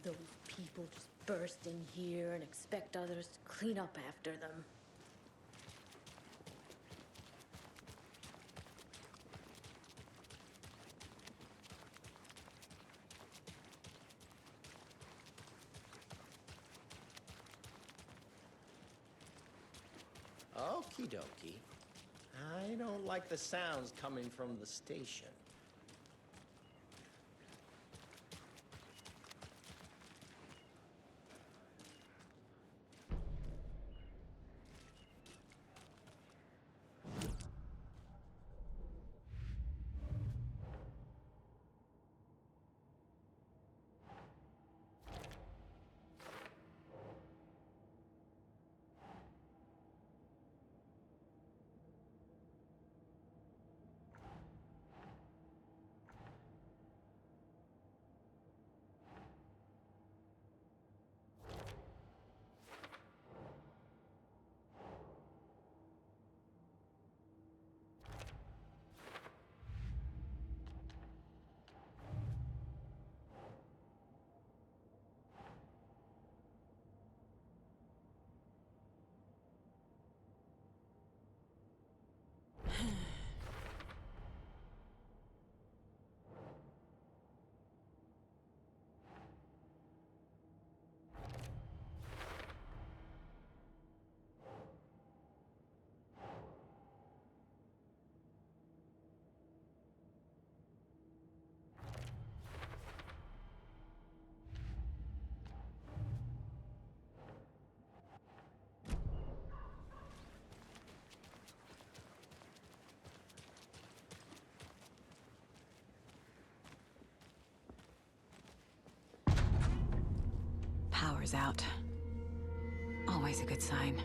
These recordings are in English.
Those people just burst in here and expect others to clean up after them. Okie dokie. I don't like the sounds coming from the station. Power's out. Always a good sign.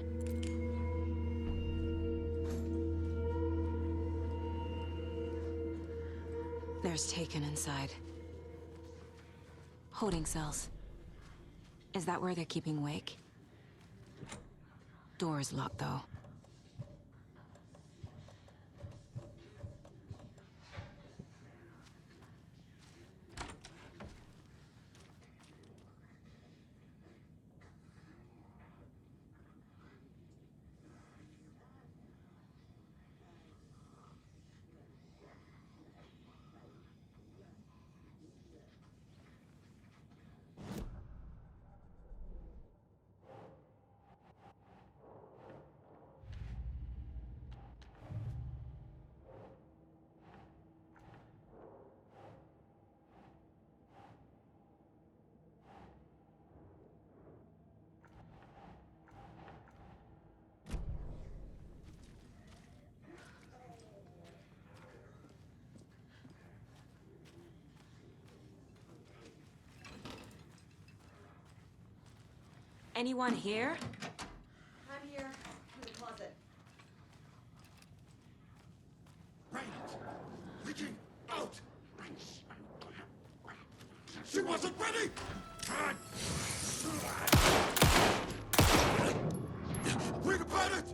There's Taken inside. Holding cells. Is that where they're keeping Wake? Door's locked, though. Anyone here? I'm here. In the closet. Right! Leaking out! She wasn't ready! Read about it!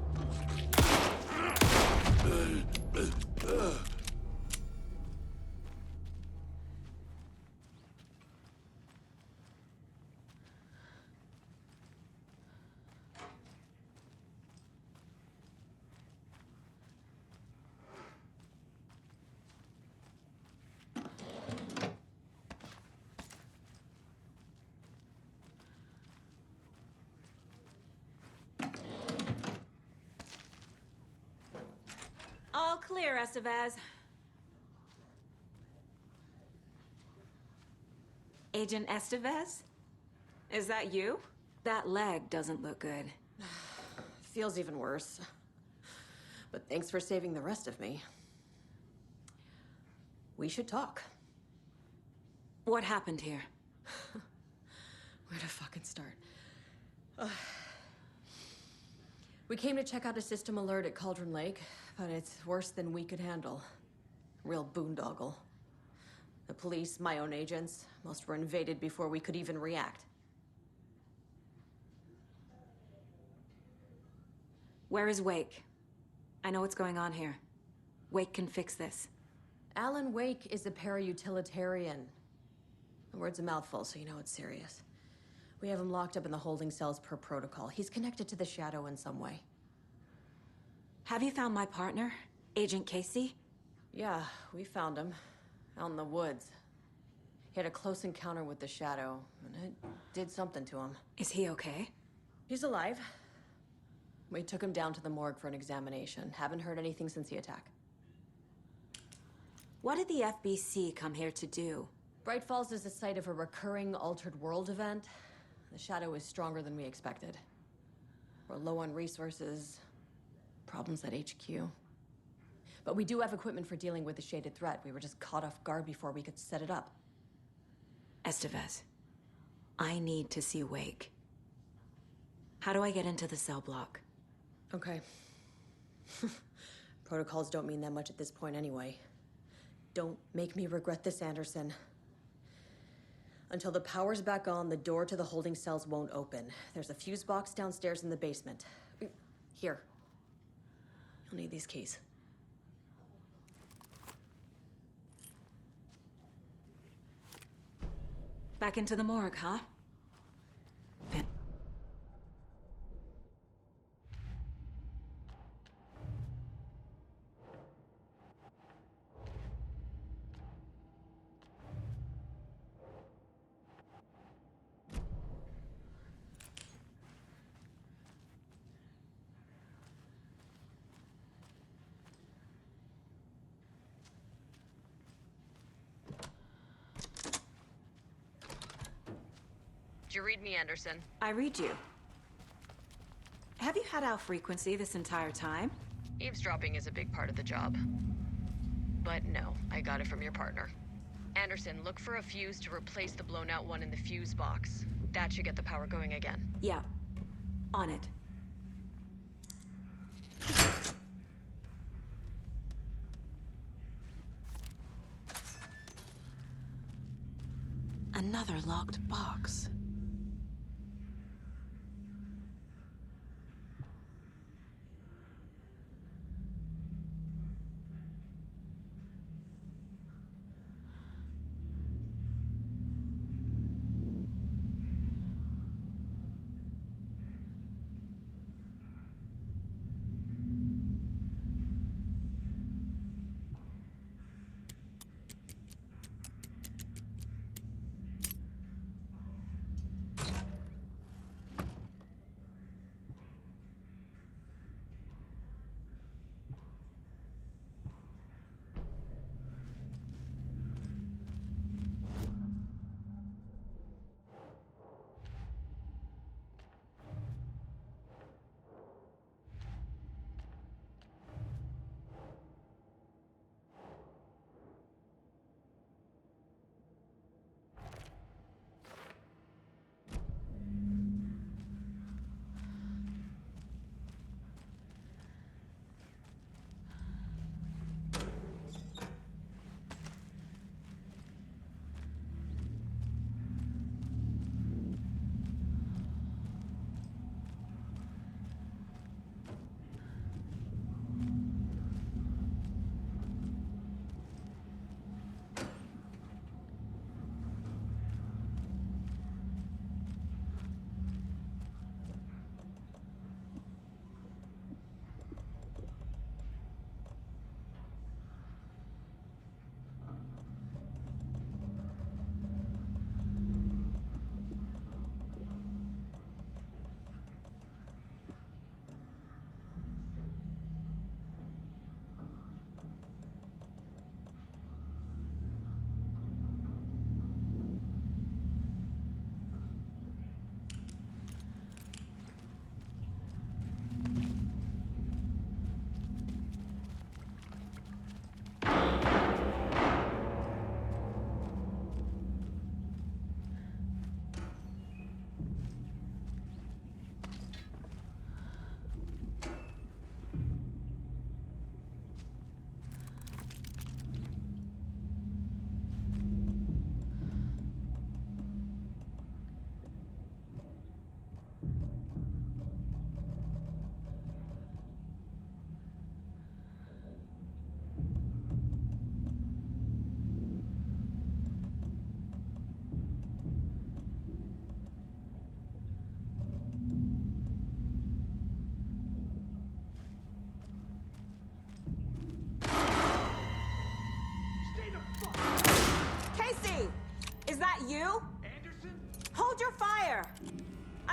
All clear, Estevez. Agent Estevez? Is that you? That leg doesn't look good. Feels even worse. But thanks for saving the rest of me. We should talk. What happened here? Where to fucking start? We came to check out a system alert at Cauldron Lake, but it's worse than we could handle. Real boondoggle. The police, my own agents, most were invaded before we could even react. Where is Wake? I know what's going on here. Wake can fix this. Alan Wake is a para-utilitarian. The word's a mouthful, so you know it's serious. We have him locked up in the holding cells per protocol. He's connected to the Shadow in some way. Have you found my partner, Agent Casey? Yeah, we found him. Out in the woods. He had a close encounter with the Shadow, and it did something to him. Is he okay? He's alive. We took him down to the morgue for an examination. Haven't heard anything since the attack. What did the FBC come here to do? Bright Falls is the site of a recurring Altered World event. The Shadow is stronger than we expected. We're low on resources, problems at HQ. But we do have equipment for dealing with the shaded threat. We were just caught off guard before we could set it up. Estevez, I need to see Wake. How do I get into the cell block? Okay. Protocols don't mean that much at this point anyway. Don't make me regret this, Anderson. Until the power's back on, the door to the holding cells won't open. There's a fuse box downstairs in the basement. Here. You'll need these keys. Back into the morgue, huh? Did you read me, Anderson? I read you. Have you had our frequency this entire time? Eavesdropping is a big part of the job. But no, I got it from your partner. Anderson, look for a fuse to replace the blown out one in the fuse box. That should get the power going again. Yeah. On it. Another locked box.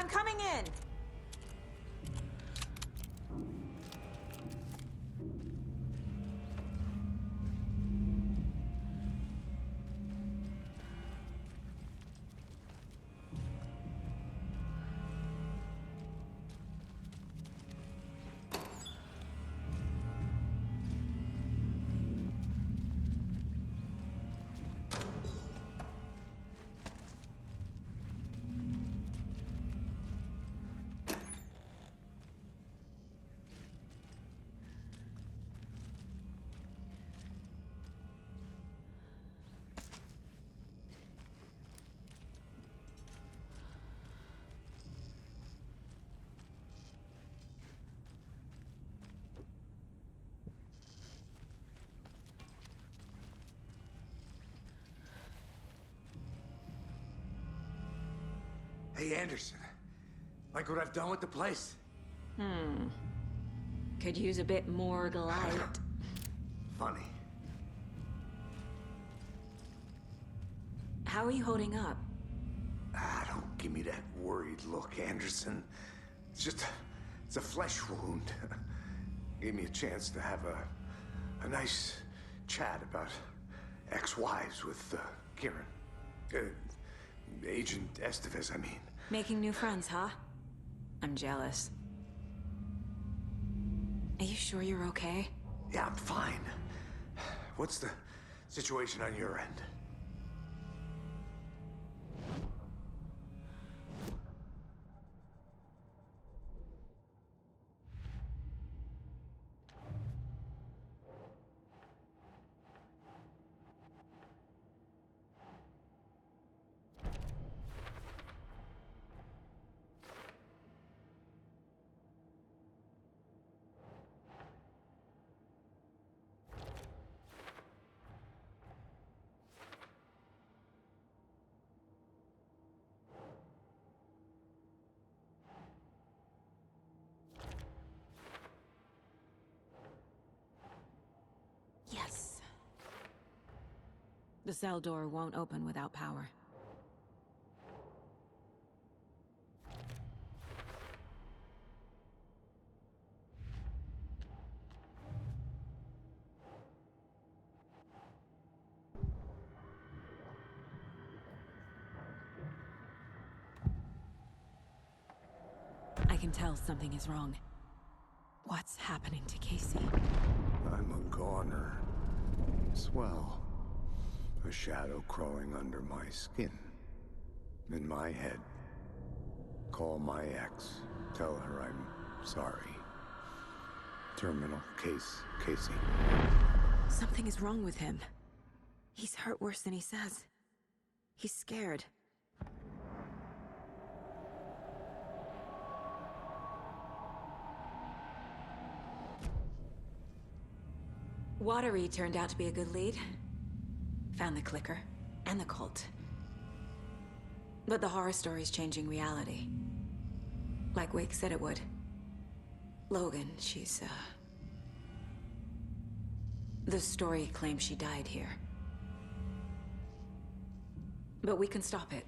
I'm coming in! Hey, Anderson. Like what I've done with the place? Could use a bit more light. Funny. How are you holding up? Don't give me that worried look, Anderson. It's a flesh wound. Gave me a chance to have a nice chat about ex-wives with Kieran. Agent Estevez, I mean. Making new friends, huh? I'm jealous. Are you sure you're okay? Yeah, I'm fine. What's the situation on your end? Yes. The cell door won't open without power. I can tell something is wrong. What's happening to Casey? I'm a goner. Swell. A shadow crawling under my skin. In my head. Call my ex. Tell her I'm sorry. Terminal case, Casey. Something is wrong with him. He's hurt worse than he says. He's scared. Watery turned out to be a good lead. Found the clicker and the cult. But the horror story's changing reality. Like Wake said it would. Logan, she's, the story claims she died here. But we can stop it.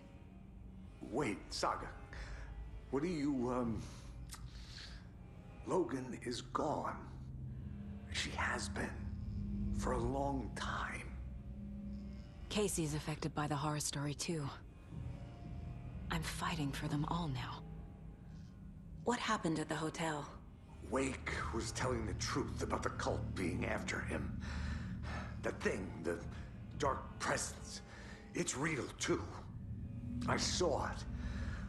Wait, Saga. What do you, Logan is gone. She has been. For a long time. Casey's affected by the horror story too. I'm fighting for them all now. What happened at the hotel? Wake was telling the truth about the cult being after him. The thing, the dark presence, it's real too. I saw it.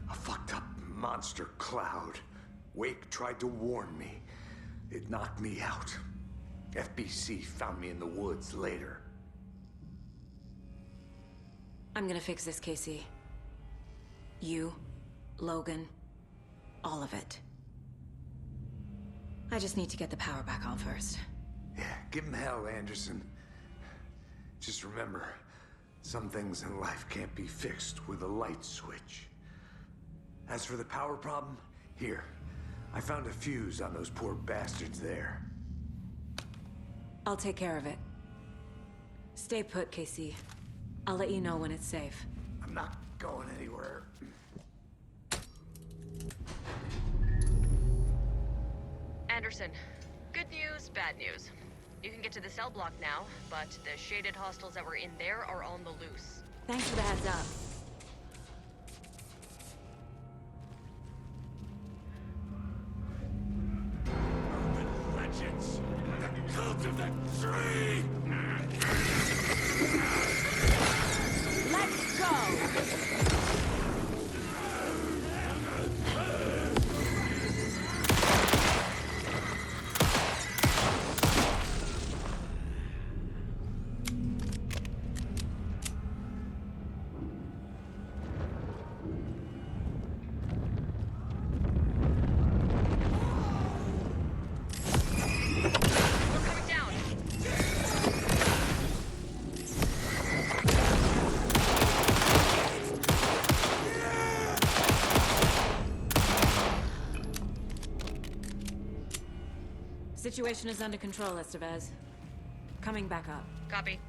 A fucked up monster cloud. Wake tried to warn me. It knocked me out. FBC found me in the woods later. I'm gonna fix this, Casey. You, Logan, all of it. I just need to get the power back on first. Yeah, give him hell, Anderson. Just remember, some things in life can't be fixed with a light switch. As for the power problem, here. I found a fuse on those poor bastards there. I'll take care of it. Stay put, Casey. I'll let you know when it's safe. I'm not going anywhere. Anderson. Good news, bad news. You can get to the cell block now, but the shaded hostiles that were in there are on the loose. Thanks for the heads up. Urban legends! The cult of the tree! Let's go! We're coming down. Situation is under control, Estevez. Coming back up. Copy.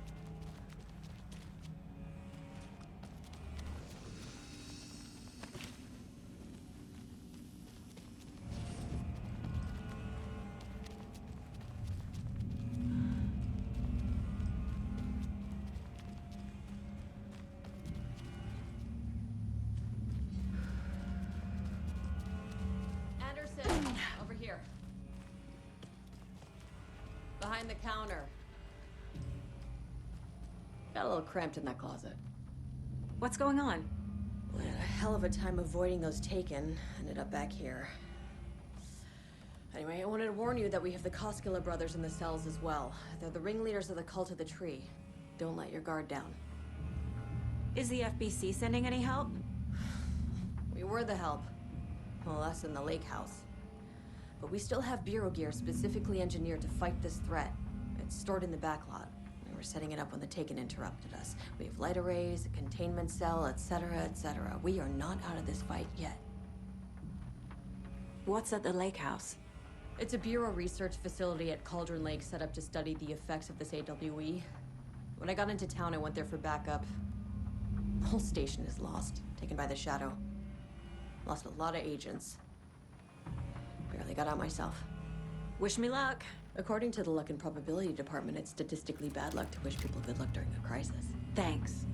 Anderson, over here. Behind the counter. Got a little cramped in that closet. What's going on? We had a hell of a time avoiding those taken. Ended up back here. Anyway, I wanted to warn you that we have the Koskela brothers in the cells as well. They're the ringleaders of the Cult of the Tree. Don't let your guard down. Is the FBC sending any help? We were the help. Well, us in the lake house. But we still have Bureau gear specifically engineered to fight this threat. It's stored in the backlot. We were setting it up when the Taken interrupted us. We have light arrays, a containment cell, etc., etc. We are not out of this fight yet. What's at the lake house? It's a Bureau research facility at Cauldron Lake set up to study the effects of this AWE. When I got into town, I went there for backup. The whole station is lost, taken by the Shadow. Lost a lot of agents. Barely got out myself. Wish me luck. According to the Luck and Probability Department, it's statistically bad luck to wish people good luck during a crisis. Thanks.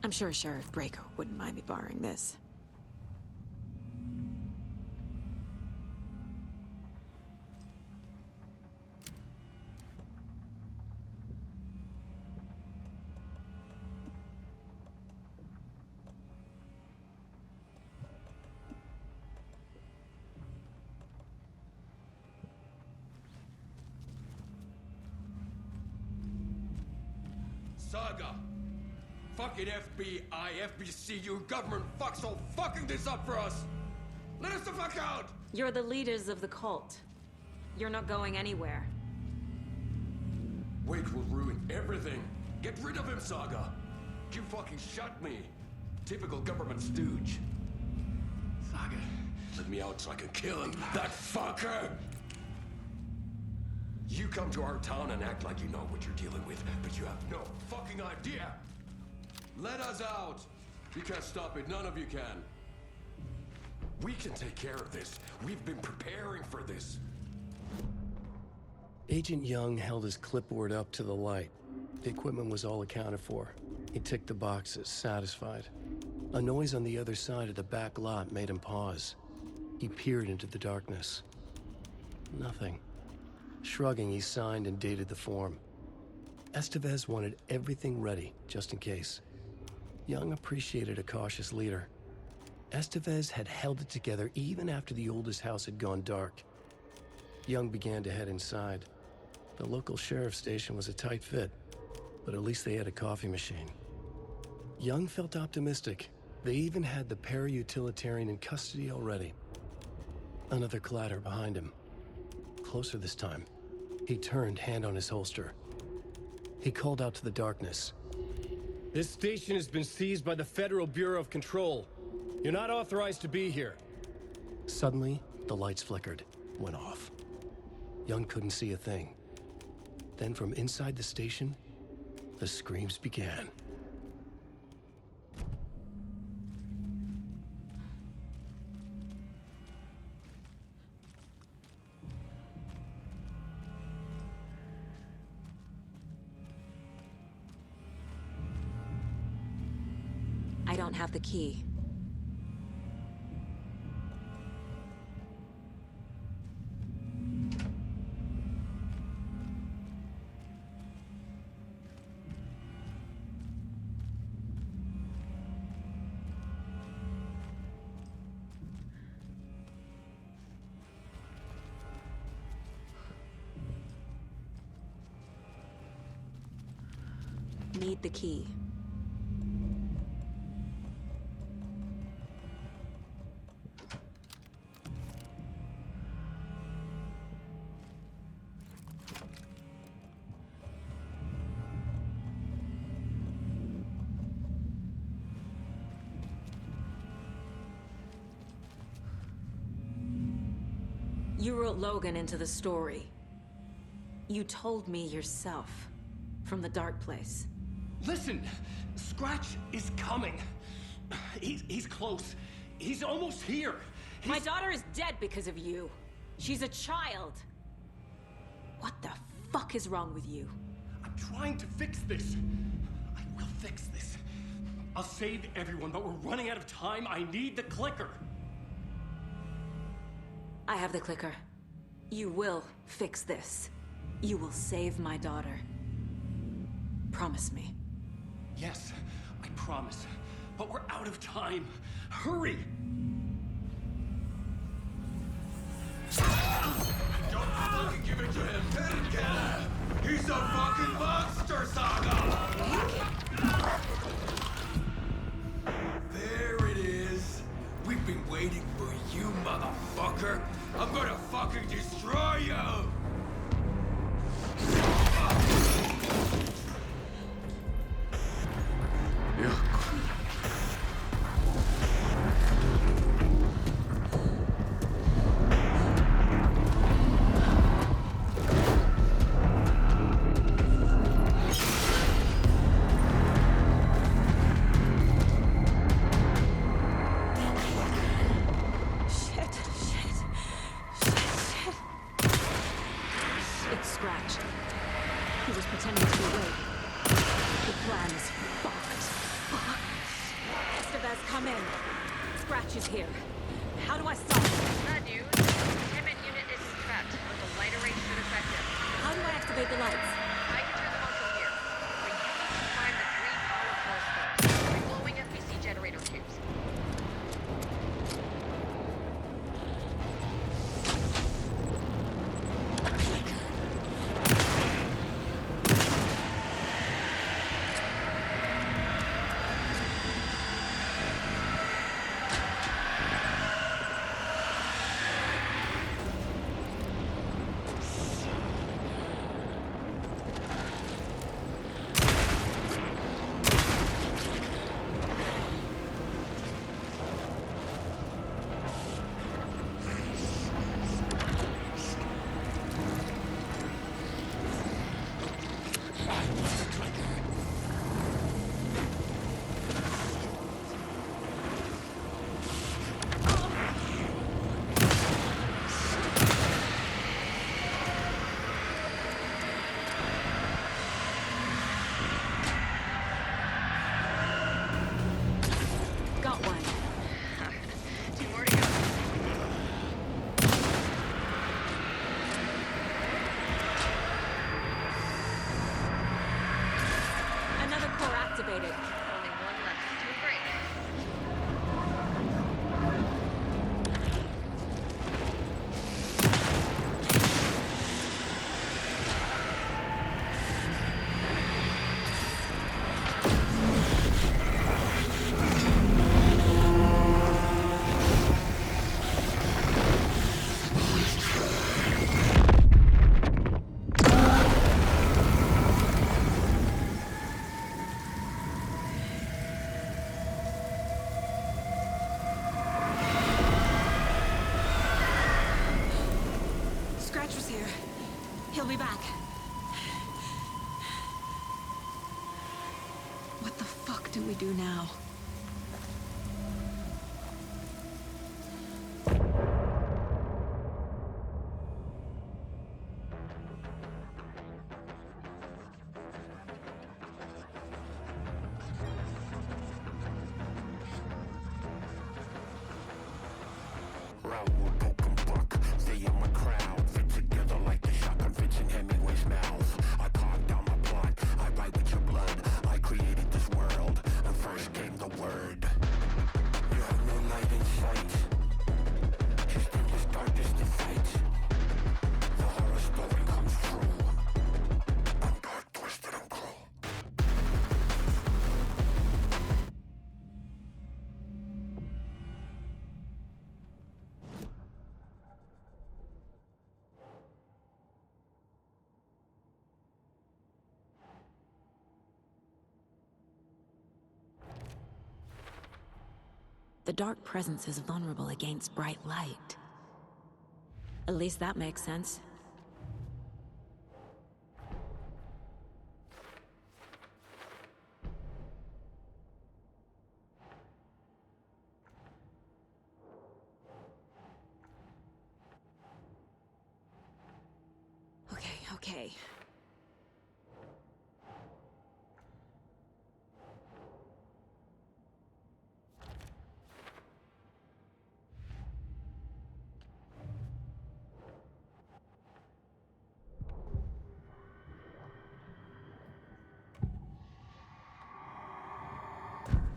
I'm sure Sheriff Braco wouldn't mind me borrowing this. Saga! Fucking FBI, FBC, your government fucks all fucking this up for us! Let us the fuck out! You're the leaders of the cult. You're not going anywhere. Wade will ruin everything. Get rid of him, Saga! You fucking shot me! Typical government stooge. Saga, let me out so I can kill him, that fucker! You come to our town and act like you know what you're dealing with, but you have no fucking idea! Let us out! You can't stop it, none of you can. We can take care of this. We've been preparing for this. Agent Young held his clipboard up to the light. The equipment was all accounted for. He ticked the boxes, satisfied. A noise on the other side of the back lot made him pause. He peered into the darkness. Nothing. Shrugging, he signed and dated the form. Estevez wanted everything ready, just in case. Young appreciated a cautious leader. Estevez had held it together even after the oldest house had gone dark. Young began to head inside. The local sheriff's station was a tight fit, but at least they had a coffee machine. Young felt optimistic. They even had the para-utilitarian in custody already. Another clatter behind him. Closer this time. He turned, hand on his holster. He called out to the darkness. This station has been seized by the Federal Bureau of Control. You're not authorized to be here. Suddenly, the lights flickered, went off. Young couldn't see a thing. Then from inside the station, the screams began. I don't have the key. Need the key. You wrote Logan into the story. You told me yourself, from the dark place. Listen, Scratch is coming. He's close. He's almost here. My daughter is dead because of you. She's a child. What the fuck is wrong with you? I'm trying to fix this. I will fix this. I'll save everyone, but we're running out of time. I need the clicker. I have the clicker. You will fix this. You will save my daughter. Promise me. Yes, I promise. But we're out of time. Hurry! Don't fucking give it to him! Let him get him! He's a fucking monster, Saga! There it is! We've been waiting for you, motherfucker! I'm gonna fucking destroy you! Scratch was here. He'll be back. What the fuck do we do now? The dark presence is vulnerable against bright light. At least that makes sense. Okay.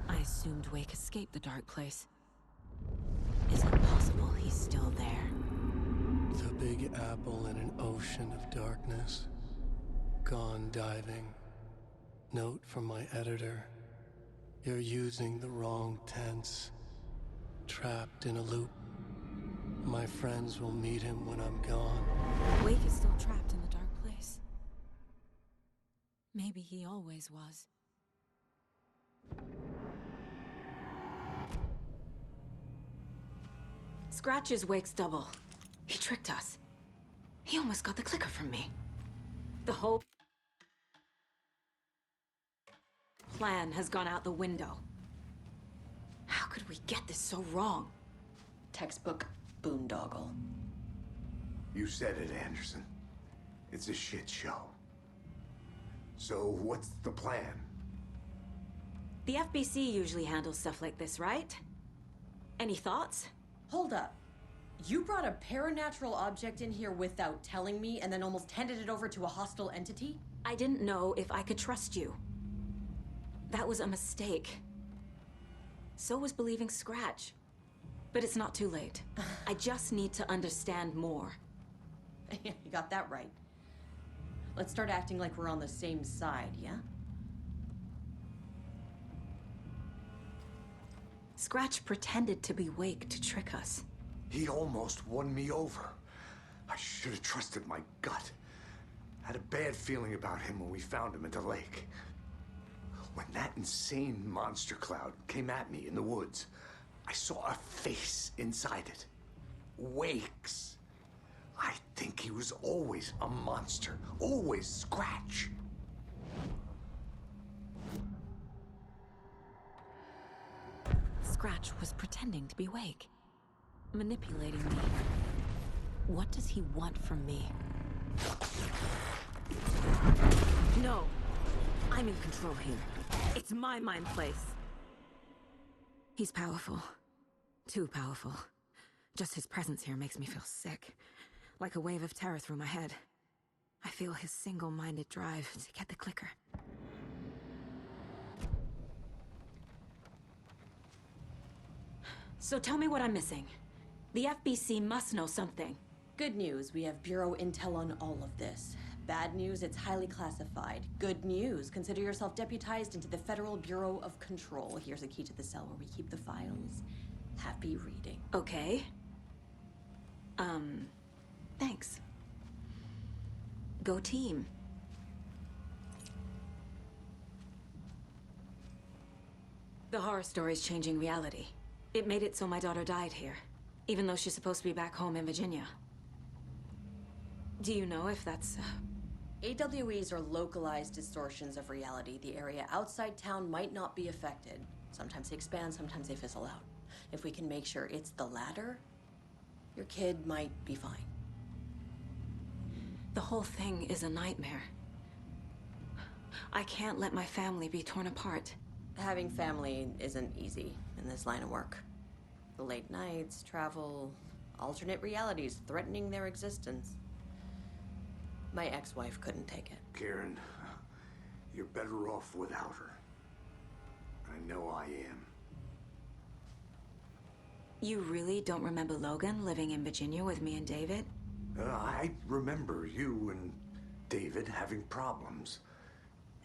I assumed Wake escaped the dark place. Is it possible he's still there? The Big Apple in an ocean of darkness. Gone diving. Note from my editor. You're using the wrong tense. Trapped in a loop. My friends will meet him when I'm gone. Wake is still trapped in the dark place. Maybe he always was. Scratch is Wake's double. He tricked us. He almost got the clicker from me. The whole plan has gone out the window. How could we get this so wrong? Textbook boondoggle. You said it, Anderson. It's a shit show. So what's the plan? The FBC usually handles stuff like this, right? Any thoughts? Hold up. You brought a paranatural object in here without telling me and then almost handed it over to a hostile entity? I didn't know if I could trust you. That was a mistake. So was believing Scratch. But it's not too late. I just need to understand more. You got that right. Let's start acting like we're on the same side, yeah? Scratch pretended to be Wake to trick us. He almost won me over. I should have trusted my gut. Had a bad feeling about him when we found him at the lake. When that insane monster cloud came at me in the woods, I saw a face inside it. Wake's. I think he was always a monster. Always Scratch. Scratch was pretending to be Wake. Manipulating me. What does he want from me? No! I'm in control here. It's my mind place. He's powerful. Too powerful. Just his presence here makes me feel sick. Like a wave of terror through my head. I feel his single-minded drive to get the clicker. So tell me what I'm missing. The FBC must know something. Good news, we have Bureau intel on all of this. Bad news, it's highly classified. Good news, consider yourself deputized into the Federal Bureau of Control. Here's a key to the cell where we keep the files. Happy reading. Okay. Thanks. Go team. The horror story's changing reality. It made it so my daughter died here, even though she's supposed to be back home in Virginia. Do you know if that's... AWEs are localized distortions of reality. The area outside town might not be affected. Sometimes they expand, sometimes they fizzle out. If we can make sure it's the latter, your kid might be fine. The whole thing is a nightmare. I can't let my family be torn apart. Having family isn't easy in this line of work. The late nights, travel, alternate realities threatening their existence. My ex-wife couldn't take it. Karen, you're better off without her. I know I am. You really don't remember Logan living in Virginia with me and David? I remember you and David having problems.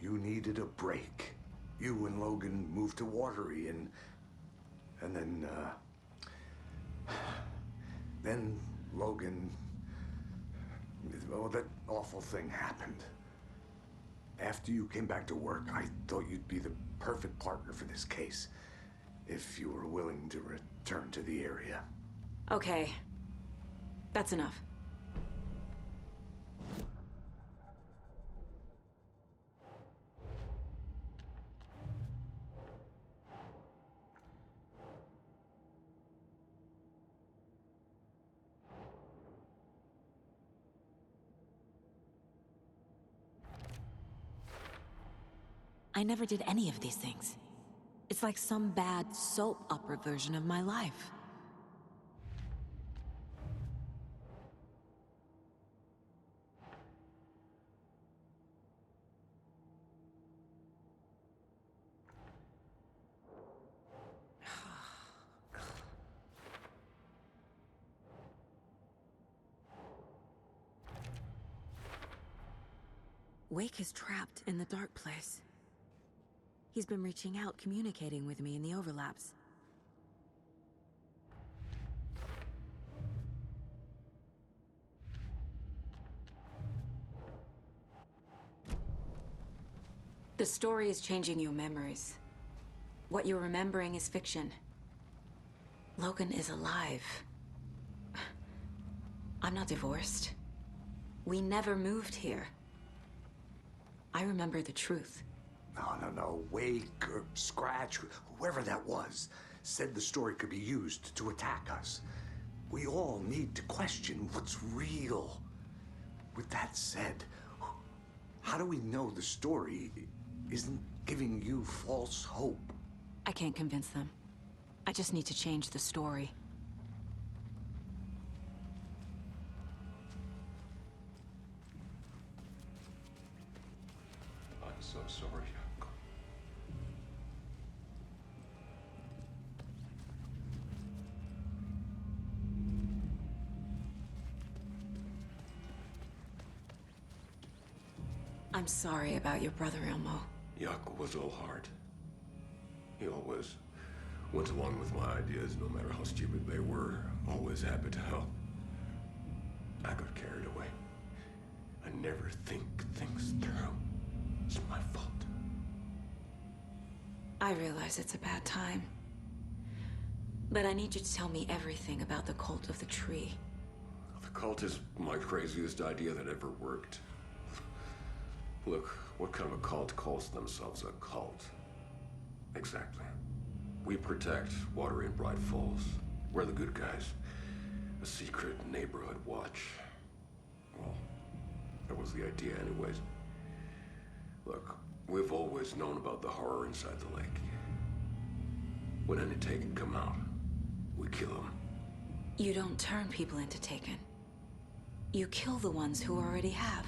You needed a break. You and Logan moved to Watery and then Logan, well, that awful thing happened. After you came back to work, I thought you'd be the perfect partner for this case, if you were willing to return to the area. Okay. That's enough. I never did any of these things. It's like some bad soap opera version of my life. Wake is trapped in the dark place. He's been reaching out, communicating with me in the overlaps. The story is changing your memories. What you're remembering is fiction. Logan is alive. I'm not divorced. We never moved here. I remember the truth. No. Wake or Scratch, whoever that was, said the story could be used to attack us. We all need to question what's real. With that said, how do we know the story isn't giving you false hope? I can't convince them. I just need to change the story. I'm so sorry, Uncle. I'm sorry about your brother, Elmo. Yaakov was all heart. He always went along with my ideas, no matter how stupid they were. Always happy to help. I got carried away. I never think things through. It's my fault. I realize it's a bad time. But I need you to tell me everything about the Cult of the Tree. The cult is my craziest idea that ever worked. Look, what kind of a cult calls themselves a cult? Exactly. We protect Watery and Bright Falls. We're the good guys. A secret neighborhood watch. Well, that was the idea anyways. Look, we've always known about the horror inside the lake. When any Taken come out, we kill them. You don't turn people into Taken. You kill the ones who already have.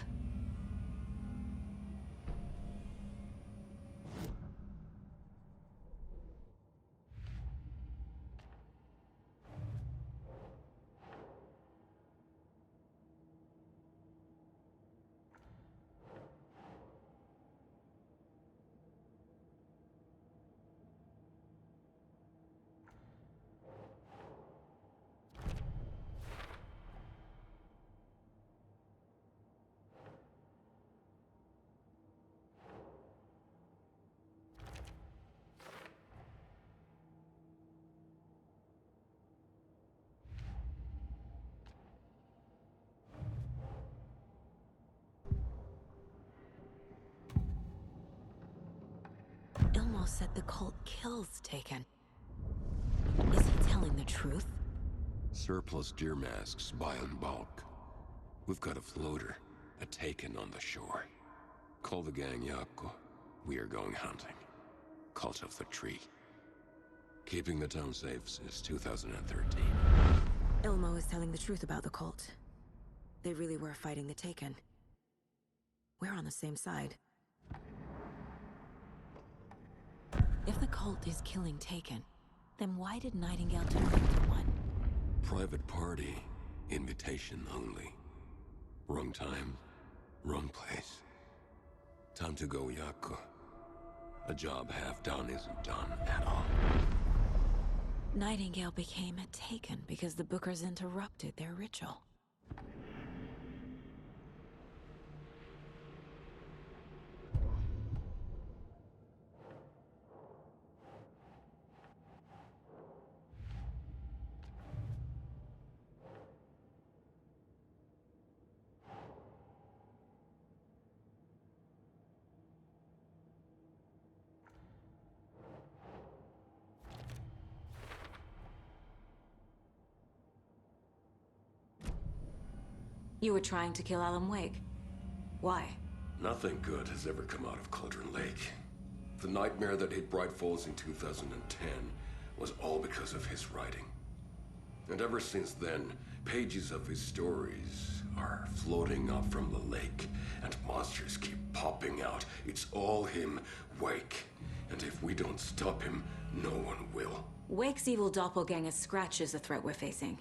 said the cult kills Taken. Is he telling the truth? Surplus deer masks buy in bulk. We've got a floater, a Taken on the shore. Call the gang Yako. We are going hunting. Cult of the Tree. Keeping the town safe since 2013. Ilmo is telling the truth about the cult. They really were fighting the Taken. We're on the same side. If the cult is killing Taken, then why did Nightingale turn into one? Private party. Invitation only. Wrong time, wrong place. Time to go, Yako. A job half done isn't done at all. Nightingale became a Taken because the Bookers interrupted their ritual. You were trying to kill Alan Wake. Why? Nothing good has ever come out of Cauldron Lake. The nightmare that hit Bright Falls in 2010 was all because of his writing. And ever since then, pages of his stories are floating up from the lake, and monsters keep popping out. It's all him, Wake. And if we don't stop him, no one will. Wake's evil doppelganger Scratch is the threat we're facing,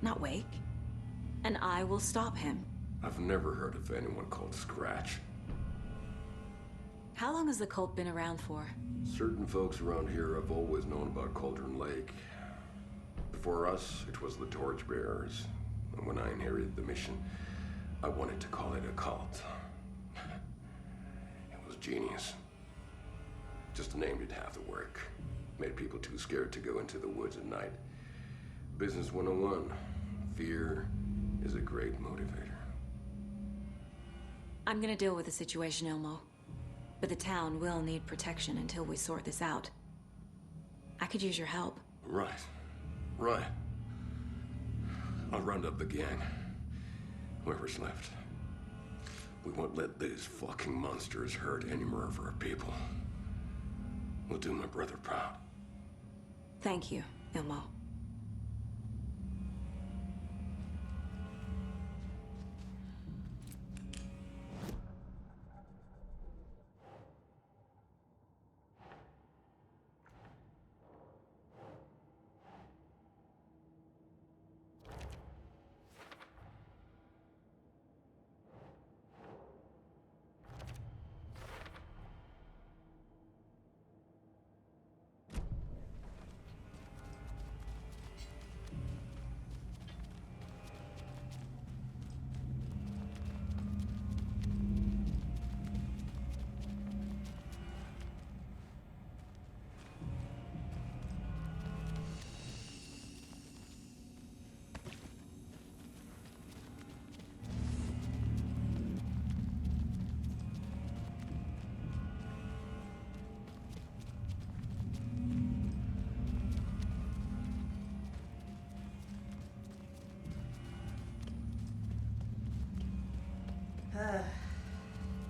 not Wake. And I will stop him. I've never heard of anyone called Scratch. How long has the cult been around for? Certain folks around here have always known about Cauldron Lake. Before us, it was the Torchbearers. And when I inherited the mission, I wanted to call it a cult. It was genius. Just named it half the work. Made people too scared to go into the woods at night. Business 101. Fear is a great motivator. I'm gonna deal with the situation, Ilmo. But the town will need protection until we sort this out. I could use your help. Right. I'll round up the gang. Whoever's left. We won't let these fucking monsters hurt any more of our people. We'll do my brother proud. Thank you, Ilmo.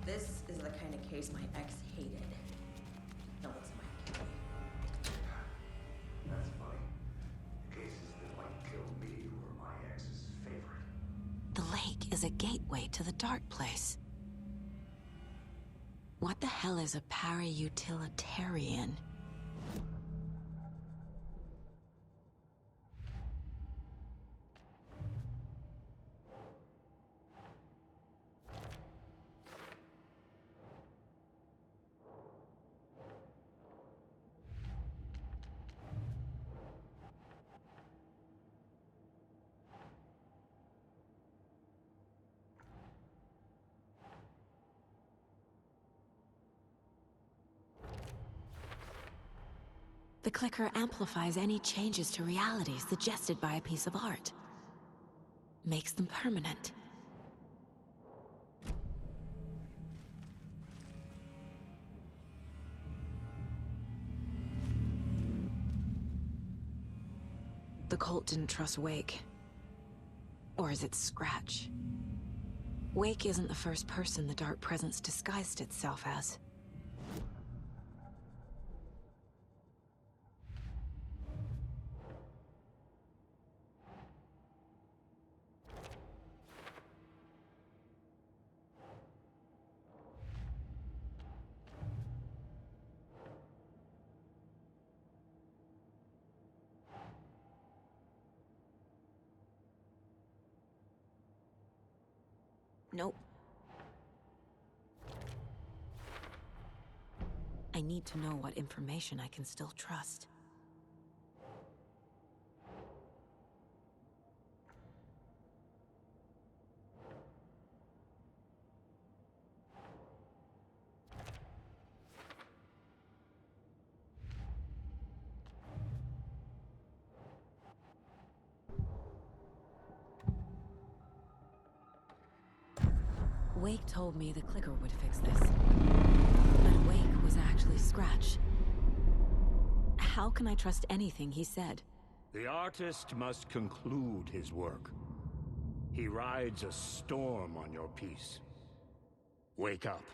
This is the kind of case my ex hated. No, it's my case. That's funny. Cases that might kill me were my ex's favorite. The lake is a gateway to the dark place. What the hell is a para-utilitarian? The clicker amplifies any changes to reality suggested by a piece of art. Makes them permanent. the cult didn't trust Wake. Or is it Scratch? Wake isn't the first person the Dark Presence disguised itself as. Nope. I need to know what information I can still trust. Wake told me the clicker would fix this. But Wake was actually Scratch. How can I trust anything he said? The artist must conclude his work. He rides a storm on your piece. Wake up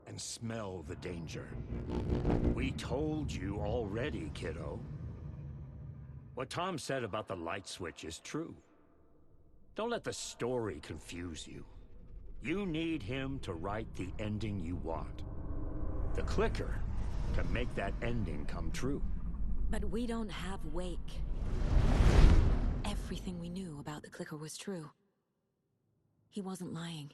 and smell the danger. We told you already, kiddo. What Tom said about the light switch is true. Don't let the story confuse you. You need him to write the ending you want. The clicker can make that ending come true. But we don't have Wake. Everything we knew about the clicker was true. He wasn't lying.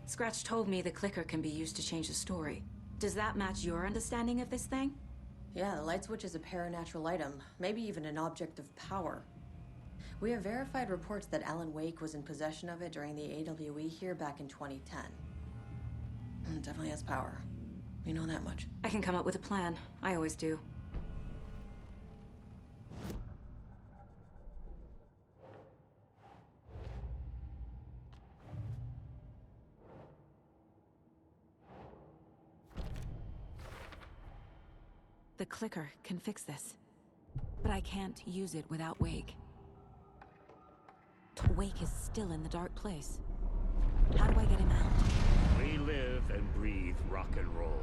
Scratch told me the clicker can be used to change the story. Does that match your understanding of this thing? Yeah, the light switch is a paranatural item, maybe even an object of power. We have verified reports that Alan Wake was in possession of it during the AWE here back in 2010. It definitely has power. We know that much. I can come up with a plan. I always do. The clicker can fix this. But I can't use it without Wake. Wake is still in the dark place. How do I get him out? We live and breathe rock and roll.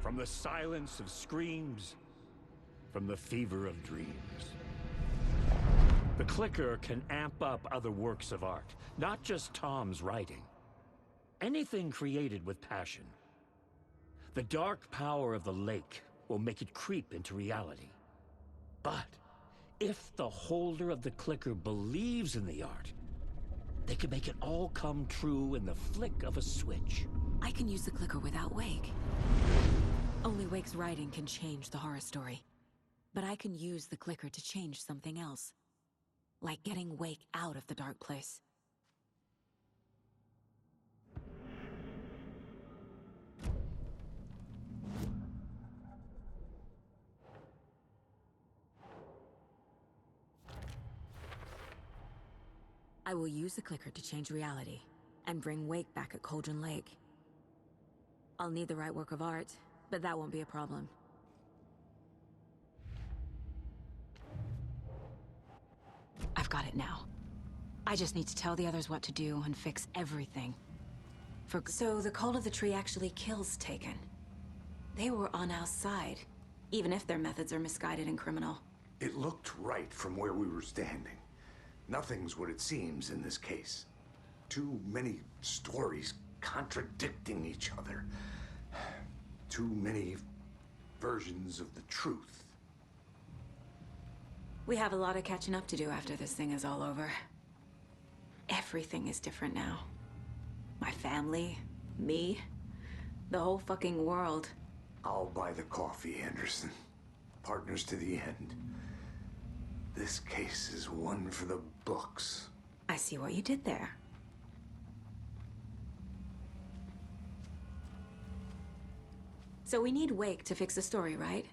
From the silence of screams, from the fever of dreams. The clicker can amp up other works of art, not just Tom's writing. Anything created with passion. The dark power of the lake will make it creep into reality. But if the holder of the clicker believes in the art, they can make it all come true in the flick of a switch. I can use the clicker without Wake. Only Wake's writing can change the horror story. But I can use the clicker to change something else. Like getting Wake out of the dark place. I will use the clicker to change reality, and bring Wake back at Cauldron Lake. I'll need the right work of art, but that won't be a problem. I've got it now. I just need to tell the others what to do and fix everything. So the Cult of the Tree actually kills Taken. They were on our side, even if their methods are misguided and criminal. It looked right from where we were standing. Nothing's what it seems in this case. Too many stories contradicting each other. Too many versions of the truth. We have a lot of catching up to do after this thing is all over. Everything is different now. My family, me, the whole fucking world. I'll buy the coffee, Anderson. Partners to the end. This case is one for the books. I see what you did there. So we need Wake to fix the story, right?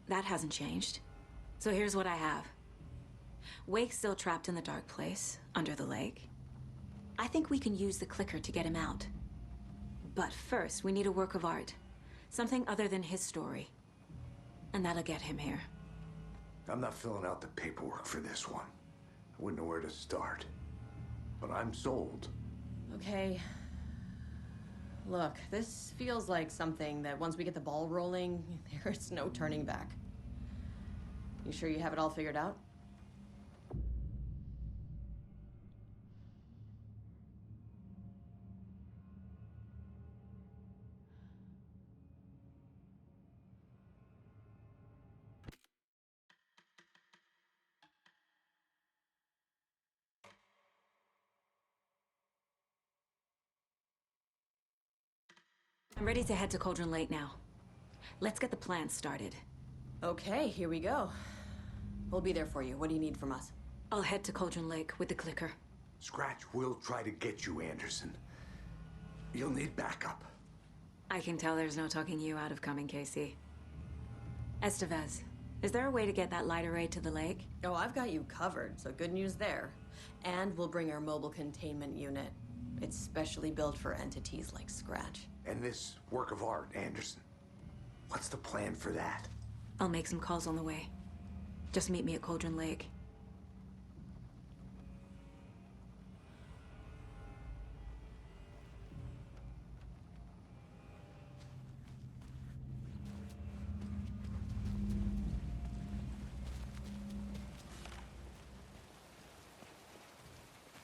That hasn't changed. So here's what I have. Wake's still trapped in the dark place, under the lake. I think we can use the clicker to get him out. But first, we need a work of art. Something other than his story. And that'll get him here. I'm not filling out the paperwork for this one. I wouldn't know where to start. But I'm sold. Okay. Look, this feels like something that once we get the ball rolling, there's no turning back. You sure you have it all figured out? I'm ready to head to Cauldron Lake now. Let's get the plan started. Okay, here we go. We'll be there for you. What do you need from us? I'll head to Cauldron Lake with the clicker. Scratch will try to get you, Anderson. You'll need backup. I can tell there's no talking you out of coming, Casey. Estevez, is there a way to get that light array to the lake? Oh, I've got you covered, so good news there. And we'll bring our mobile containment unit. It's specially built for entities like Scratch. And this work of art, Anderson. What's the plan for that? I'll make some calls on the way. Just meet me at Cauldron Lake.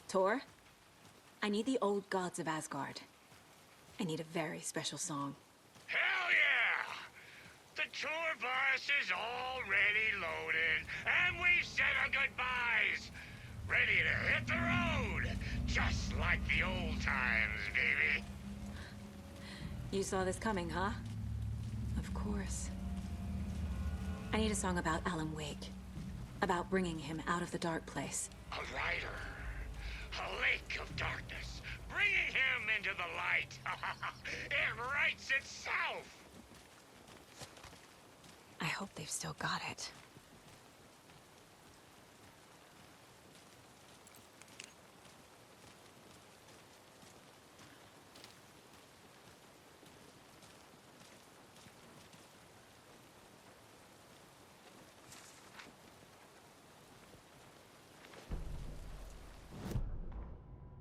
Tor, I need the old gods of Asgard. I need a very special song. Hell yeah! The tour bus is already loaded, and we've said our goodbyes. Ready to hit the road, just like the old times, baby. You saw this coming, huh? Of course. I need a song about Alan Wake. About bringing him out of the dark place. A rider. A lake of darkness. Bringing him into the light. It writes itself. I hope they've still got it.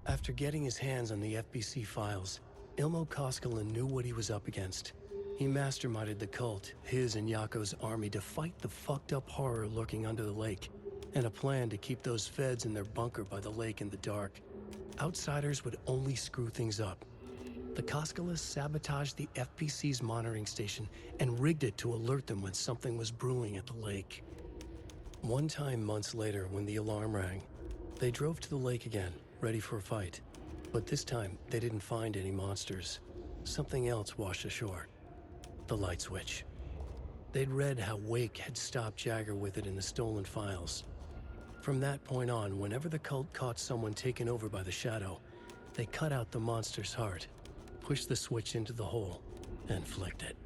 After getting his hands on the FBC files, Ilmo Koskinen knew what he was up against. He masterminded the cult, his and Yako's army, to fight the fucked up horror lurking under the lake, and a plan to keep those feds in their bunker by the lake in the dark. Outsiders would only screw things up. The Koskinen sabotaged the FBC's monitoring station and rigged it to alert them when something was brewing at the lake. One time months later, when the alarm rang, they drove to the lake again, ready for a fight. But this time, they didn't find any monsters. Something else washed ashore. The light switch. They'd read how Wake had stopped Jagger with it in the stolen files. From that point on, whenever the cult caught someone taken over by the Shadow, they cut out the monster's heart, pushed the switch into the hole, and flicked it.